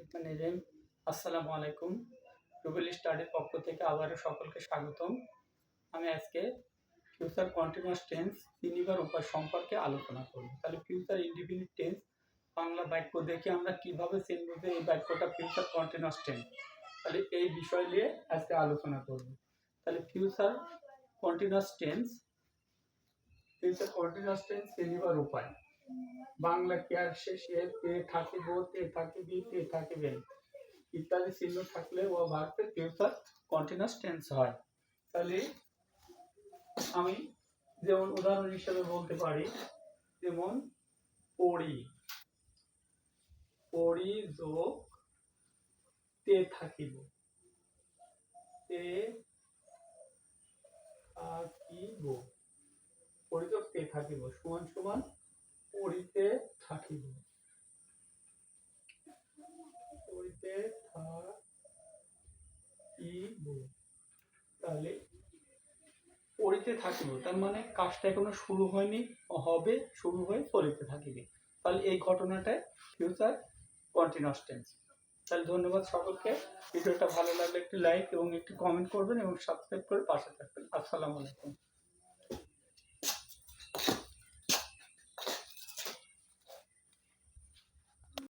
বিসমিল্লাহির আসসালামু আলাইকুম। রুবেল স্টাডির পক্ষ থেকে আবারও সকলকে স্বাগতম। আমি আজকে ফিউচার কন্টিনিউয়াস টেন্স চিনিবার উপায় সম্পর্কে আলোচনা করব। তাহলে ফিউচার ইনডিফিনিট টেন্স বাংলা বাক্য দেখে আমরা কিভাবে চিনব যে এই বাক্যটা ফিউচার কন্টিনিউয়াস টেন্স। তাহলে এই বিষয় নিয়ে আজকে আলোচনা করব। তাহলে ফিউচার কন্টিনিউয়াস টেন্স চিনিবার উপায়। বাংলা ক্রিয়ার শেষে তে থাকিব, তে থাকিবি, তে থাকিবেন ইত্যাদি চিহ্ন থাকলে ও ভার্বের ফিউচার কন্টিনিউয়াস টেন্স হয়। তাহলে আমি যেমন উদাহরণ হিসেবে বলতে পারি, যেমন পড়ি, পড়ি যোগ তে থাকিব, তে থাকিব, পড়ি যোগ তে থাকিব সমান সমান পড়িতে থাকিব, পড়িতে থাকিব। তাহলে পড়িতে থাকিব তার মানে কাজটা এখনো শুরু হয়নি, হবে, শুরু হয়ে চলিতে থাকিবে। তাহলে এই ঘটনাটাই ফিউচার কন্টিনিউয়াস টেন্স। তাহলে ধন্যবাদ সকলকে। ভিডিওটা ভালো লাগলে একটি লাইক এবং একটি কমেন্ট করবেন এবং সাবস্ক্রাইব করে পাশে থাকবেন। আসসালামু আলাইকুম।